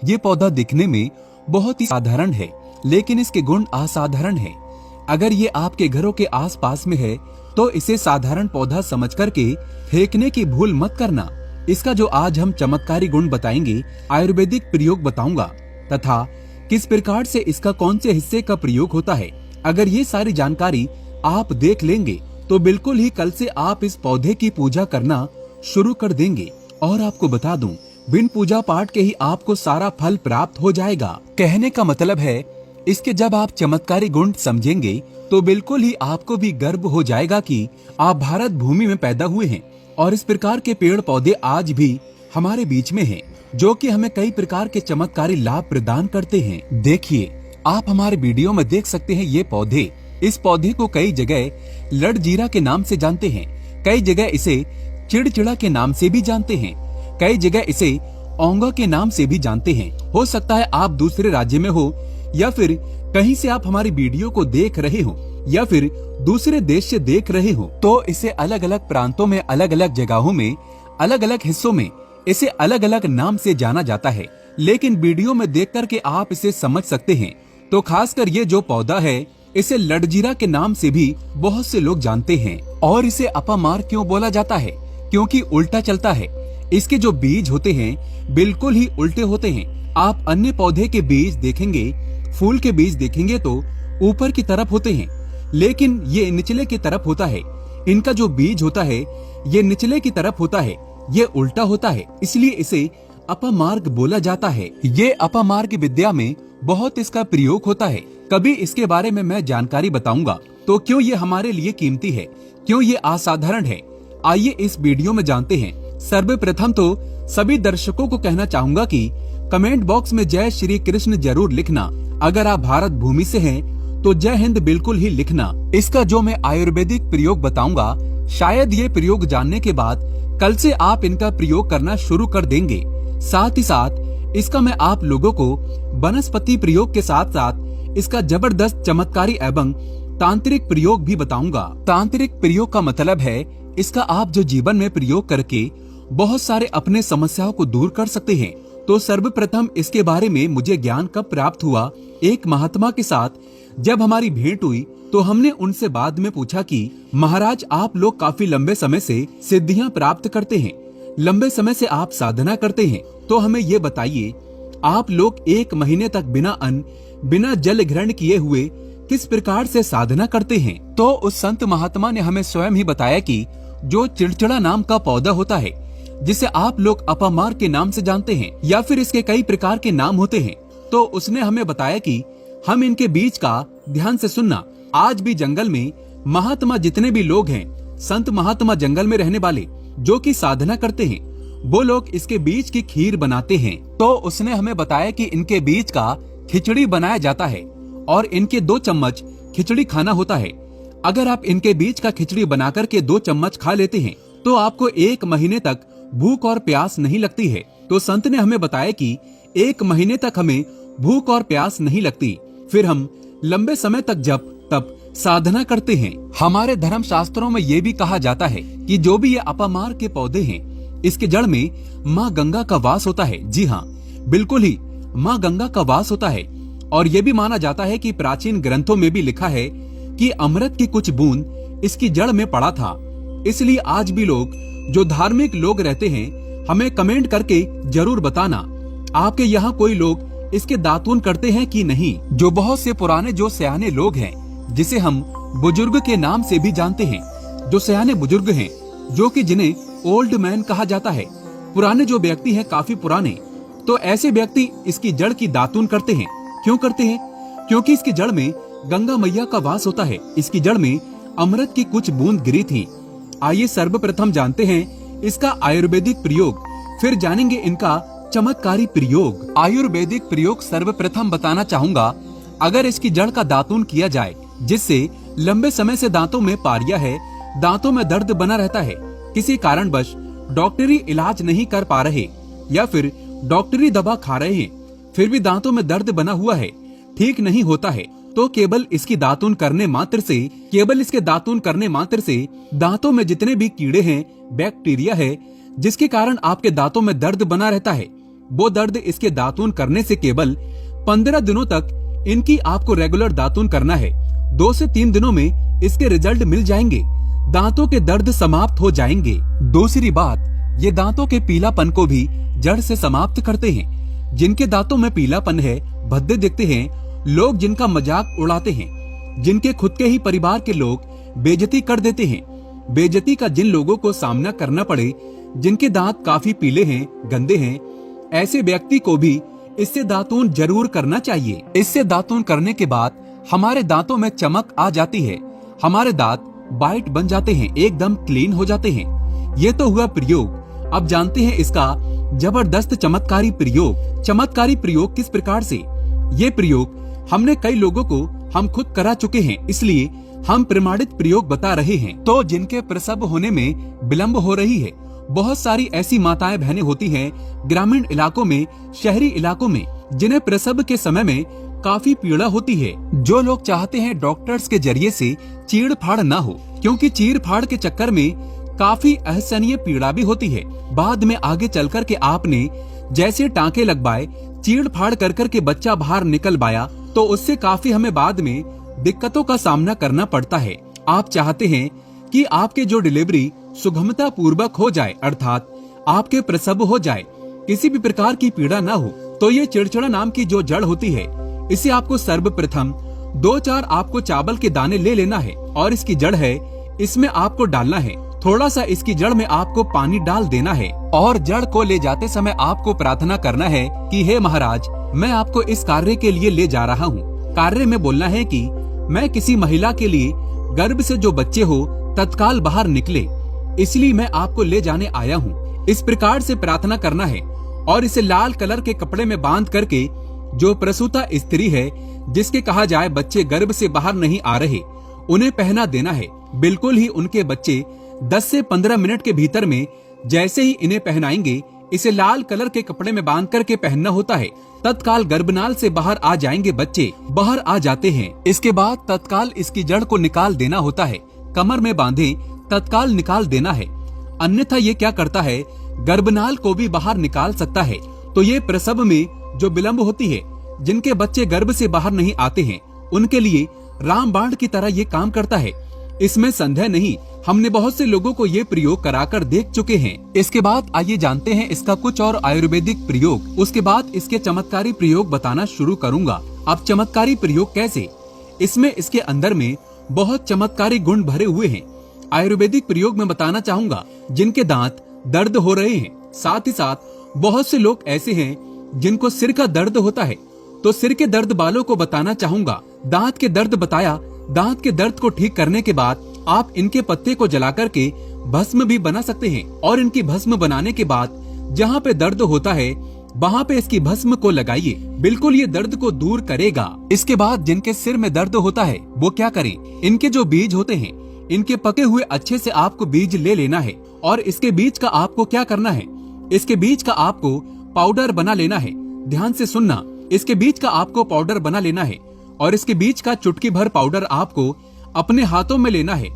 ये पौधा दिखने में बहुत ही साधारण है, लेकिन इसके गुण असाधारण है। अगर ये आपके घरों के आसपास में है तो इसे साधारण पौधा समझ करके फेंकने की भूल मत करना। इसका जो आज हम चमत्कारी गुण बताएंगे, आयुर्वेदिक प्रयोग बताऊंगा तथा किस प्रकार से इसका कौन से हिस्से का प्रयोग होता है। अगर ये सारी जानकारी आप देख लेंगे तो बिल्कुल ही कल से आप इस पौधे की पूजा करना शुरू कर देंगे। और आपको बता दूं, बिन पूजा पाठ के ही आपको सारा फल प्राप्त हो जाएगा। कहने का मतलब है, इसके जब आप चमत्कारी गुण समझेंगे तो बिल्कुल ही आपको भी गर्व हो जाएगा कि आप भारत भूमि में पैदा हुए हैं और इस प्रकार के पेड़ पौधे आज भी हमारे बीच में हैं, जो कि हमें कई प्रकार के चमत्कारी लाभ प्रदान करते हैं। देखिए, आप हमारे वीडियो में देख सकते हैं ये पौधे। इस पौधे को कई जगह लड़जीरा के नाम से जानते हैं, कई जगह इसे चिड़चिड़ा के नाम से भी जानते हैं, कई जगह इसे ओंगा के नाम से भी जानते हैं। हो सकता है आप दूसरे राज्य में हो या फिर कहीं से आप हमारी वीडियो को देख रहे हो या फिर दूसरे देश से देख रहे हो, तो इसे अलग अलग प्रांतों में, अलग अलग जगहों में, अलग अलग हिस्सों में इसे अलग अलग नाम से जाना जाता है। लेकिन वीडियो में देख करके आप इसे समझ सकते हैं। तो खासकर ये जो पौधा है, इसे लड़जीरा के नाम से भी बहुत से लोग जानते हैं। और इसे अपामार क्यों बोला जाता है? क्योंकि उल्टा चलता है। इसके जो बीज होते हैं बिल्कुल ही उल्टे होते हैं। आप अन्य पौधे के बीज देखेंगे, फूल के बीज देखेंगे तो ऊपर की तरफ होते हैं, लेकिन ये निचले की तरफ होता है। इनका जो बीज होता है ये निचले की तरफ होता है, ये उल्टा होता है, इसलिए इसे अपमार्ग बोला जाता है। ये अपमार्ग विद्या में बहुत इसका प्रयोग होता है। कभी इसके बारे में मैं जानकारी बताऊंगा। तो क्यों ये हमारे लिए कीमती है, क्यों ये असाधारण है, आइए इस वीडियो में जानते हैं। सर्वप्रथम तो सभी दर्शकों को कहना चाहूंगा कि कमेंट बॉक्स में जय श्री कृष्ण जरूर लिखना। अगर आप भारत भूमि से हैं तो जय हिंद बिल्कुल ही लिखना। इसका जो मैं आयुर्वेदिक प्रयोग बताऊंगा, शायद ये प्रयोग जानने के बाद कल से आप इनका प्रयोग करना शुरू कर देंगे। साथ ही साथ इसका मैं आप लोगों को वनस्पति प्रयोग के साथ साथ इसका जबरदस्त चमत्कारी एवं तांत्रिक प्रयोग भी बताऊंगा। तांत्रिक प्रयोग का मतलब है इसका आप जो जीवन में प्रयोग करके बहुत सारे अपने समस्याओं को दूर कर सकते हैं। तो सर्वप्रथम इसके बारे में मुझे ज्ञान कब प्राप्त हुआ, एक महात्मा के साथ जब हमारी भेंट हुई तो हमने उनसे बाद में पूछा कि महाराज, आप लोग काफी लंबे समय से सिद्धियां प्राप्त करते हैं, लंबे समय से आप साधना करते हैं, तो हमें ये बताइए आप लोग 1 महीने तक बिना अन्न बिना जल ग्रहण किए हुए किस प्रकार से साधना करते हैं। तो उस संत महात्मा ने हमें स्वयं ही बताया कि जो चिड़चिड़ा नाम का पौधा होता है, जिसे आप लोग अपामार के नाम से जानते हैं या फिर इसके कई प्रकार के नाम होते हैं, तो उसने हमें बताया कि हम इनके बीज का, ध्यान से सुनना, आज भी जंगल में महात्मा जितने भी लोग हैं, संत महात्मा जंगल में रहने वाले जो कि साधना करते हैं, वो लोग इसके बीज की खीर बनाते हैं। तो उसने हमें बताया कि इनके बीज का खिचड़ी बनाया जाता है और इनके 2 चम्मच खिचड़ी खाना होता है। अगर आप इनके बीज का खिचड़ी बनाकर के 2 चम्मच खा लेते हैं तो आपको 1 महीने तक भूख और प्यास नहीं लगती है। तो संत ने हमें बताया कि 1 महीने तक हमें भूख और प्यास नहीं लगती, फिर हम लंबे समय तक जप तप साधना करते हैं। हमारे धर्म शास्त्रों में ये भी कहा जाता है कि जो भी ये अपामार के पौधे हैं, इसके जड़ में माँ गंगा का वास होता है। जी हाँ, बिल्कुल ही माँ गंगा का वास होता है। और ये भी माना जाता है कि प्राचीन ग्रंथों में भी लिखा है कि अमृत की कुछ बूंद इसकी जड़ में पड़ा था। इसलिए आज भी लोग, जो धार्मिक लोग रहते हैं, हमें कमेंट करके जरूर बताना आपके यहाँ कोई लोग इसके दातून करते हैं कि नहीं। जो बहुत से पुराने जो सयाने लोग हैं, जिसे हम बुजुर्ग के नाम से भी जानते हैं, जो सयाने बुजुर्ग हैं, जो कि जिन्हें ओल्ड मैन कहा जाता है, पुराने जो व्यक्ति हैं, काफी पुराने, तो ऐसे व्यक्ति इसकी जड़ की दातून करते हैं। क्यों करते हैं? क्योंकि इसकी जड़ में गंगा मैया का वास होता है। इसकी जड़ में अमृत की कुछ बूंद गिरी थी। आइए सर्वप्रथम जानते हैं इसका आयुर्वेदिक प्रयोग, फिर जानेंगे इनका चमत्कारी प्रयोग। आयुर्वेदिक प्रयोग सर्वप्रथम बताना चाहूंगा। अगर इसकी जड़ का दातून किया जाए, जिससे लंबे समय से दांतों में पारिया है, दांतों में दर्द बना रहता है, किसी कारणवश डॉक्टरी इलाज नहीं कर पा रहे या फिर डॉक्टरी दवा खा रहे हैं, फिर भी दांतों में दर्द बना हुआ है, ठीक नहीं होता है, तो केवल इसकी दातून करने मात्र से, केवल इसके दातून करने मात्र से दांतों में जितने भी कीड़े हैं, बैक्टीरिया है, जिसके कारण आपके दांतों में दर्द बना रहता है, वो दर्द इसके दातून करने से केवल 15 दिनों तक इनकी आपको रेगुलर दातून करना है। 2 से 3 दिनों में इसके रिजल्ट मिल जाएंगे, दांतों के दर्द समाप्त हो जाएंगे। दूसरी बात, ये दांतों के पीलापन को भी जड़ से समाप्त करते हैं। जिनके दांतों में पीलापन है, भद्दे दिखते हैं, लोग जिनका मजाक उड़ाते हैं, जिनके खुद के ही परिवार के लोग बेइज्जती कर देते हैं, बेइज्जती का जिन लोगों को सामना करना पड़े, जिनके दांत काफी पीले हैं, गंदे हैं, ऐसे व्यक्ति को भी इससे दातून जरूर करना चाहिए। इससे दातून करने के बाद हमारे दांतों में चमक आ जाती है, हमारे दांत वाइट बन जाते हैं, एकदम क्लीन हो जाते हैं। ये तो हुआ प्रयोग। अब जानते हैं इसका जबरदस्त चमत्कारी प्रयोग। चमत्कारी प्रयोग किस प्रकार से? ये प्रयोग हमने कई लोगों को हम खुद करा चुके हैं, इसलिए हम प्रमाणित प्रयोग बता रहे हैं। तो जिनके प्रसव होने में विलंब हो रही है, बहुत सारी ऐसी माताएं बहनें होती हैं ग्रामीण इलाकों में, शहरी इलाकों में, जिन्हें प्रसव के समय में काफी पीड़ा होती है। जो लोग चाहते हैं डॉक्टर्स के जरिए से चीड़ फाड़ ना हो, क्योंकि चीड़ फाड़ के चक्कर में काफी असहनीय पीड़ा भी होती है। बाद में आगे चलकर के आपने जैसे टांके लगवाए, चीड़ फाड़ कर कर के बच्चा बाहर निकल पाया, तो उससे काफी हमें बाद में दिक्कतों का सामना करना पड़ता है। आप चाहते हैं कि आपके जो डिलीवरी सुगमता पूर्वक हो जाए, अर्थात आपके प्रसव हो जाए, किसी भी प्रकार की पीड़ा ना हो, तो ये चिड़चिड़ा नाम की जो जड़ होती है, इसे आपको सर्वप्रथम 2-4 आपको चावल के दाने ले लेना है और इसकी जड़ है, इसमें आपको डालना है। थोड़ा सा इसकी जड़ में आपको पानी डाल देना है और जड़ को ले जाते समय आपको प्रार्थना करना है कि हे महाराज, मैं आपको इस कार्य के लिए ले जा रहा हूँ। कार्य में बोलना है कि मैं किसी महिला के लिए गर्भ से जो बच्चे हो तत्काल बाहर निकले, इसलिए मैं आपको ले जाने आया हूँ। इस प्रकार से प्रार्थना करना है और इसे लाल कलर के कपड़े में बांध करके जो प्रसूता स्त्री है, जिसके कहा जाए बच्चे गर्भ से बाहर नहीं आ रहे, उन्हें पहना देना है। बिल्कुल ही उनके बच्चे 10 से 15 मिनट के भीतर में जैसे ही इन्हें पहनाएंगे, इसे लाल कलर के कपड़े में बांध करके पहनना होता है, तत्काल गर्भनाल से बाहर आ जाएंगे, बच्चे बाहर आ जाते हैं। इसके बाद तत्काल इसकी जड़ को निकाल देना होता है, कमर में बांधे तत्काल निकाल देना है, अन्यथा ये क्या करता है, गर्भनाल को भी बाहर निकाल सकता है। तो ये प्रसव में जो विलंब होती है, जिनके बच्चे गर्भ से बाहर नहीं आते हैं, उनके लिए रामबाण की तरह ये काम करता है, इसमें संदेह नहीं। हमने बहुत से लोगों को ये प्रयोग कराकर देख चुके हैं। इसके बाद आइए जानते हैं इसका कुछ और आयुर्वेदिक प्रयोग। उसके बाद इसके चमत्कारी प्रयोग बताना शुरू करूंगा। अब चमत्कारी प्रयोग कैसे? इसमें इसके अंदर में बहुत चमत्कारी गुण भरे हुए हैं। आयुर्वेदिक प्रयोग में बताना चाहूंगा, जिनके दांत दर्द हो रहे हैं, साथ ही साथ बहुत से लोग ऐसे हैं जिनको सिर का दर्द होता है, तो सिर के दर्द वालों को बताना चाहूंगा। दांत के दर्द बताया, दांत के दर्द को ठीक करने के बाद आप इनके पत्ते को जला करके भस्म भी बना सकते हैं और इनकी भस्म बनाने के बाद जहाँ पे दर्द होता है वहाँ पे इसकी भस्म को लगाइए, बिल्कुल ये दर्द को दूर करेगा। इसके बाद जिनके सिर में दर्द होता है वो क्या करें, इनके जो बीज होते हैं, इनके पके हुए अच्छे से आपको बीज ले लेना है और इसके बीज का आपको क्या करना है, इसके बीज का आपको पाउडर बना लेना है। ध्यान से सुनना, इसके बीज का आपको पाउडर बना लेना है और इसके बीज का चुटकी भर पाउडर आपको अपने हाथों में लेना है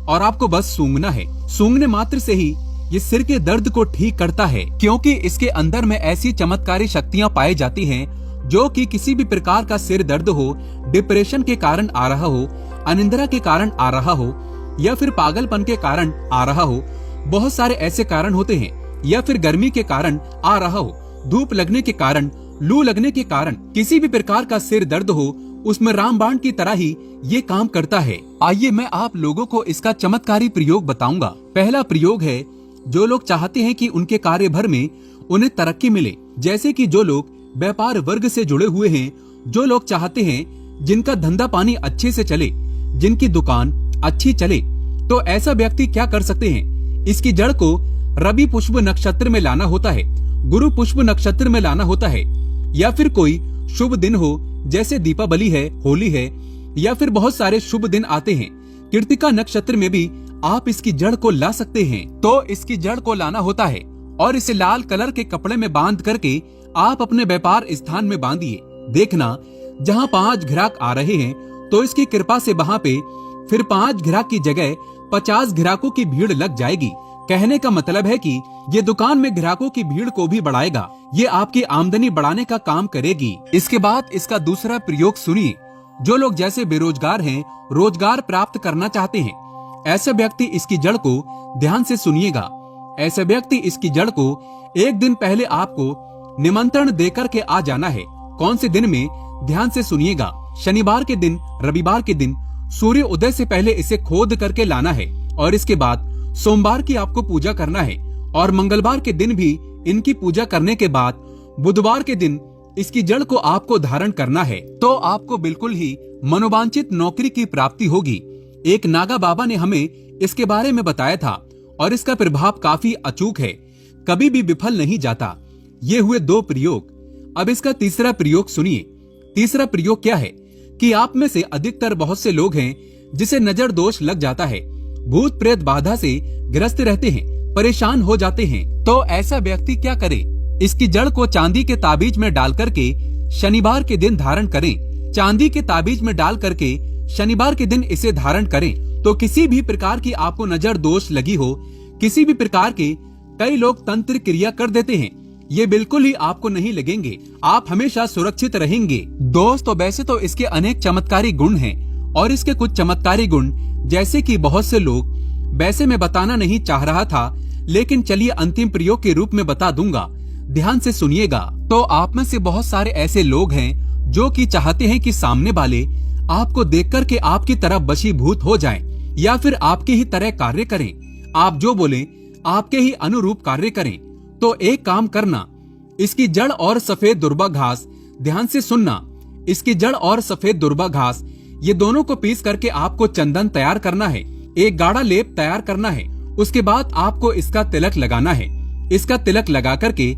और आपको बस सूंघना है। सूंघने मात्र से ही ये सिर के दर्द को ठीक करता है, क्योंकि इसके अंदर में ऐसी चमत्कारी शक्तियां पाई जाती हैं जो कि किसी भी प्रकार का सिर दर्द हो, डिप्रेशन के कारण आ रहा हो, अनिद्रा के कारण आ रहा हो या फिर पागलपन के कारण आ रहा हो, बहुत सारे ऐसे कारण होते हैं, या फिर गर्मी के कारण आ रहा हो, धूप लगने के कारण, लू लगने के कारण, किसी भी प्रकार का सिर दर्द हो, उसमें रामबाण की तरह ही ये काम करता है। आइए मैं आप लोगों को इसका चमत्कारी प्रयोग बताऊंगा। पहला प्रयोग है, जो लोग चाहते हैं कि उनके कार्य भर में उन्हें तरक्की मिले, जैसे कि जो लोग व्यापार वर्ग से जुड़े हुए हैं, जो लोग चाहते हैं जिनका धंधा पानी अच्छे से चले, जिनकी दुकान अच्छी चले, तो ऐसा व्यक्ति क्या कर सकते हैं, इसकी जड़ को रवि पुष्प नक्षत्र में लाना होता है, गुरु पुष्प नक्षत्र में लाना होता है, या फिर कोई शुभ दिन हो, जैसे दीपावली है, होली है, या फिर बहुत सारे शुभ दिन आते हैं, कृतिका नक्षत्र में भी आप इसकी जड़ को ला सकते हैं। तो इसकी जड़ को लाना होता है और इसे लाल कलर के कपड़े में बांध करके आप अपने व्यापार स्थान में बांधिए। देखना, जहाँ 5 ग्राहक आ रहे हैं तो इसकी कृपा से वहाँ पे फिर 5 ग्राहक की जगह 50 ग्राहकों की भीड़ लग जाएगी। कहने का मतलब है कि ये दुकान में ग्राहकों की भीड़ को भी बढ़ाएगा। ये आपकी आमदनी बढ़ाने का काम करेगी। इसके बाद इसका दूसरा प्रयोग सुनिए। जो लोग जैसे बेरोजगार हैं, रोजगार प्राप्त करना चाहते हैं, ऐसे व्यक्ति इसकी जड़ को ध्यान से सुनिएगा। ऐसे व्यक्ति इसकी जड़ को एक दिन पहले आपको निमंत्रण देकर के आ जाना है। कौन से दिन में, ध्यान से सुनिएगा। शनिवार के दिन, रविवार के दिन सूर्य उदय से पहले इसे खोद करके लाना है और इसके बाद सोमवार की आपको पूजा करना है और मंगलवार के दिन भी इनकी पूजा करने के बाद बुधवार के दिन इसकी जड़ को आपको धारण करना है। तो आपको बिल्कुल ही मनोवांछित नौकरी की प्राप्ति होगी। एक नागा बाबा ने हमें इसके बारे में बताया था और इसका प्रभाव काफी अचूक है, कभी भी विफल नहीं जाता। ये हुए 2 प्रयोग। अब इसका तीसरा प्रयोग सुनिए। तीसरा प्रयोग क्या है कि आप में से अधिकतर बहुत से लोग हैं जिसे नजर दोष लग जाता है, भूत प्रेत बाधा से ग्रस्त रहते हैं, परेशान हो जाते हैं। तो ऐसा व्यक्ति क्या करे? इसकी जड़ को चांदी के ताबीज में डाल करके शनिवार के दिन धारण करें। चांदी के ताबीज में डाल करके शनिवार के दिन इसे धारण करें तो किसी भी प्रकार की आपको नजर दोष लगी हो, किसी भी प्रकार के, कई लोग तंत्र क्रिया कर देते हैं, ये बिल्कुल ही आपको नहीं लगेंगे। आप हमेशा सुरक्षित रहेंगे। दोस्तों, वैसे तो इसके अनेक चमत्कारी गुण हैं और इसके कुछ चमत्कारी गुण जैसे कि बहुत से लोग, वैसे मैं बताना नहीं चाह रहा था, लेकिन चलिए अंतिम प्रयोग के रूप में बता दूंगा। ध्यान से सुनिएगा। तो आप में से बहुत सारे ऐसे लोग हैं जो कि चाहते हैं कि सामने वाले आपको देख करके आपकी तरफ वशीभूत हो जाएं या फिर आपके ही तरह कार्य करें। आप जो बोले आपके ही अनुरूप कार्य करें। तो एक काम करना, इसकी जड़ और सफेद दुर्वा घास, ध्यान से सुनना, इसकी जड़ और सफेद दुर्वा घास ये दोनों को पीस करके आपको चंदन तैयार करना है, एक गाढ़ा लेप तैयार करना है। उसके बाद आपको इसका तिलक लगाना है। इसका तिलक लगा करके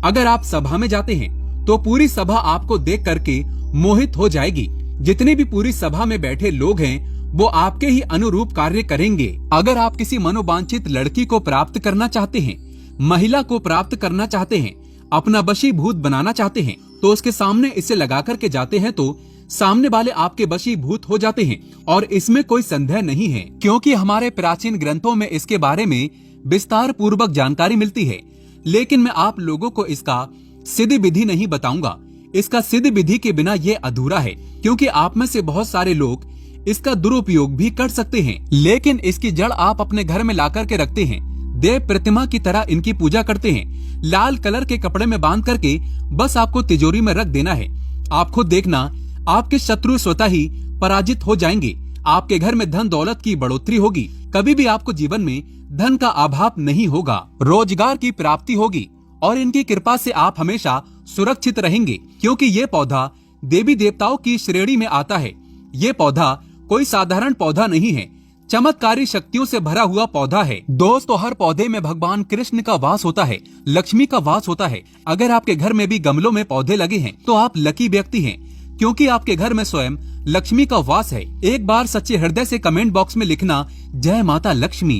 अगर आप सभा में जाते हैं तो पूरी सभा आपको देख करके मोहित हो जाएगी। जितने भी पूरी सभा में बैठे लोग हैं वो आपके ही अनुरूप कार्य करेंगे। अगर आप किसी मनोवांछित लड़की को प्राप्त करना चाहते हैं, महिला को प्राप्त करना चाहते हैं, अपना वशीभूत बनाना चाहते हैं, तो उसके सामने इसे लगा करके जाते हैं तो सामने वाले आपके वशीभूत हो जाते हैं। और इसमें कोई संदेह नहीं है, क्योंकि हमारे प्राचीन ग्रंथों में इसके बारे में विस्तार पूर्वक जानकारी मिलती है। लेकिन मैं आप लोगों को इसका सिद्ध विधि नहीं बताऊंगा। इसका सिद्ध विधि के बिना ये अधूरा है, क्योंकि आप में से बहुत सारे लोग इसका दुरुपयोग भी कर सकते हैं। लेकिन इसकी जड़ आप अपने घर में ला करके रखते हैं, देव प्रतिमा की तरह इनकी पूजा करते हैं, लाल कलर के कपड़े में बांध करके बस आपको तिजोरी में रख देना है। आप खुद देखना, आपके शत्रु स्वतः ही पराजित हो जाएंगे। आपके घर में धन दौलत की बढ़ोतरी होगी। कभी भी आपको जीवन में धन का अभाव नहीं होगा। रोजगार की प्राप्ति होगी और इनकी कृपा से आप हमेशा सुरक्षित रहेंगे, क्योंकि ये पौधा देवी देवताओं की श्रेणी में आता है। ये पौधा कोई साधारण पौधा नहीं है, चमत्कारी शक्तियों से भरा हुआ पौधा है। दोस्तों, हर पौधे में भगवान कृष्ण का वास होता है, लक्ष्मी का वास होता है। अगर आपके घर में भी गमलों में पौधे लगे हैं तो आप लकी व्यक्ति हैं, क्योंकि आपके घर में स्वयं लक्ष्मी का वास है। एक बार सच्चे हृदय से कमेंट बॉक्स में लिखना, जय माता लक्ष्मी।